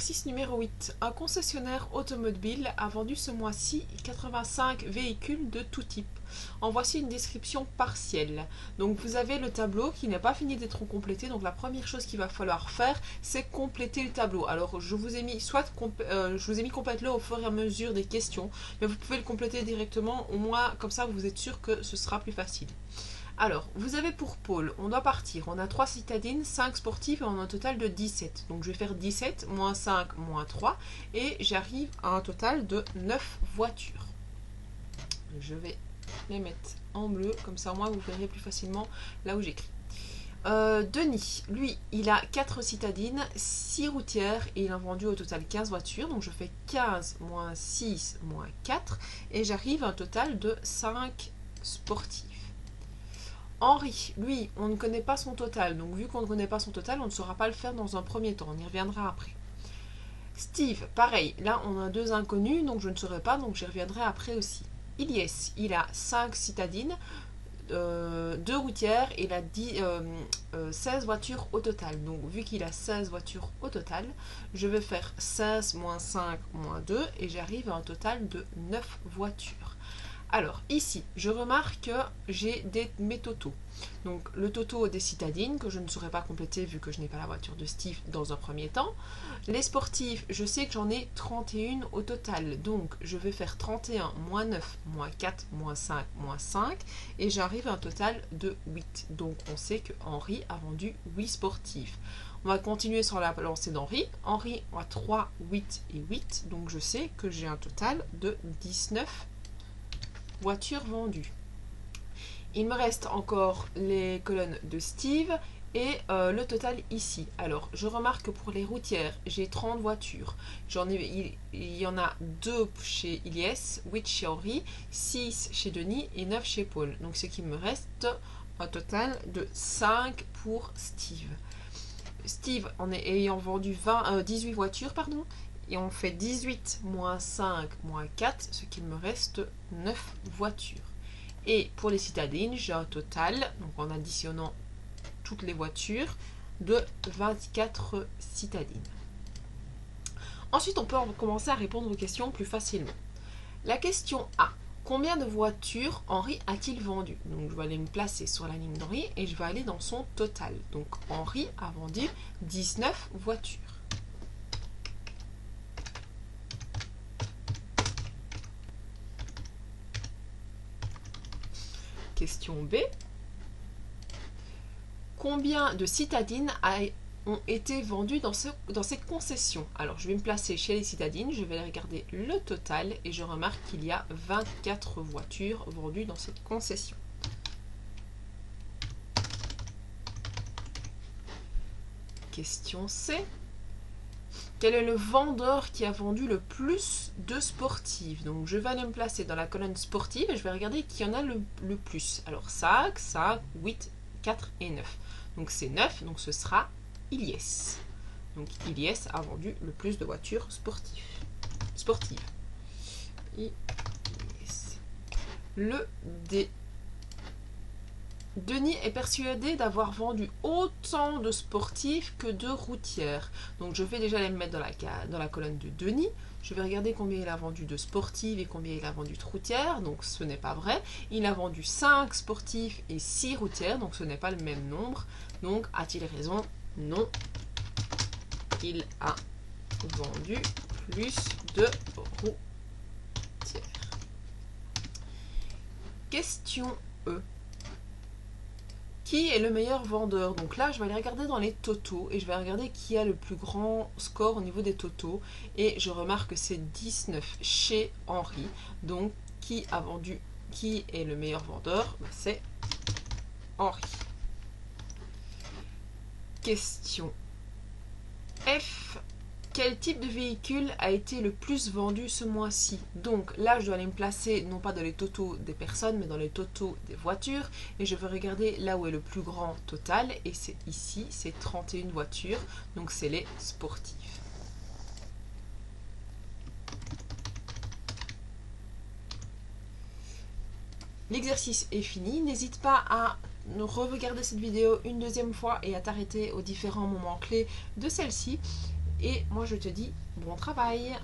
Exercice numéro 8. Un concessionnaire automobile a vendu ce mois-ci 85 véhicules de tout type. En voici une description partielle. Donc vous avez le tableau qui n'est pas fini d'être complété. Donc la première chose qu'il va falloir faire, c'est compléter le tableau. Alors je vous ai mis complète-le au fur et à mesure des questions, mais vous pouvez le compléter directement. Au moins comme ça vous êtes sûr que ce sera plus facile. Alors, vous avez pour pôle, on doit partir, on a 3 citadines, 5 sportives et on a un total de 17. Donc je vais faire 17, moins 5, moins 3 et j'arrive à un total de 9 voitures. Je vais les mettre en bleu, comme ça au moins vous verrez plus facilement là où j'écris. Denis, lui, il a 4 citadines, 6 routières et il a vendu au total 15 voitures. Donc je fais 15, moins 6, moins 4 et j'arrive à un total de 5 sportives. Henri, lui, on ne connaît pas son total, donc vu qu'on ne connaît pas son total, on ne saura pas le faire dans un premier temps, on y reviendra après. Steve, pareil, là on a 2 inconnus, donc je ne saurai pas, donc j'y reviendrai après aussi. Ilyes, il a 5 citadines, 2 routières, et il a 16 voitures au total. Donc vu qu'il a 16 voitures au total, je vais faire 16 moins 5 moins 2, et j'arrive à un total de 9 voitures. Alors, ici, je remarque que j'ai mes totaux. Donc, le toto des citadines, que je ne saurais pas compléter vu que je n'ai pas la voiture de Steve dans un premier temps. Les sportifs, je sais que j'en ai 31 au total. Donc, je vais faire 31 moins 9, moins 4, moins 5, moins 5. Et j'arrive à un total de 8. Donc, on sait que Henri a vendu 8 sportifs. On va continuer sur la lancée d'Henri. Henri a 3, 8 et 8. Donc, je sais que j'ai un total de 19 voitures vendues. Il me reste encore les colonnes de Steve et le total ici. Alors, je remarque que pour les routières, j'ai 30 voitures. Il y en a 2 chez Ilyes, 8 chez Henri, 6 chez Denis et 9 chez Paul. Donc, ce qui me reste un total de 5 pour Steve. Steve, en ayant vendu 18 voitures, et on fait 18 moins 5 moins 4, ce qu'il me reste 9 voitures. Et pour les citadines, j'ai un total, donc en additionnant toutes les voitures, de 24 citadines. Ensuite, on peut commencer à répondre aux questions plus facilement. La question A. Combien de voitures Henri a-t-il vendu? Donc je vais aller me placer sur la ligne d'Henri et je vais aller dans son total. Donc Henri a vendu 19 voitures. Question B. Combien de citadines ont été vendues dans cette concession? Alors, je vais me placer chez les citadines, je vais regarder le total et je remarque qu'il y a 24 voitures vendues dans cette concession. Question C. Quel est le vendeur qui a vendu le plus de sportives? Donc je vais aller me placer dans la colonne sportive et je vais regarder qui en a le plus. Alors 5, 5, 8, 4 et 9. Donc c'est 9, donc ce sera Ilyes. Donc Ilyes a vendu le plus de voitures sportives. Ilyes. Le D. Denis est persuadé d'avoir vendu autant de sportifs que de routières. Donc je vais déjà les mettre dans la colonne de Denis. Je vais regarder combien il a vendu de sportives et combien il a vendu de routières. Donc ce n'est pas vrai. Il a vendu 5 sportifs et 6 routières. Donc ce n'est pas le même nombre. Donc a-t-il raison? Non. Il a vendu plus de routières. Question E. Qui est le meilleur vendeur? Donc là, je vais aller regarder dans les totaux et je vais regarder qui a le plus grand score au niveau des totaux. Et je remarque que c'est 19 chez Henri. Donc, qui est le meilleur vendeur? C'est Henri. Question F. Quel type de véhicule a été le plus vendu ce mois-ci? Donc là, je dois aller me placer non pas dans les totaux des personnes, mais dans les totaux des voitures. Et je vais regarder là où est le plus grand total. Et c'est ici, c'est 31 voitures. Donc c'est les sportifs. L'exercice est fini. N'hésite pas à regarder cette vidéo une deuxième fois et à t'arrêter aux différents moments clés de celle-ci. Et moi je te dis bon travail.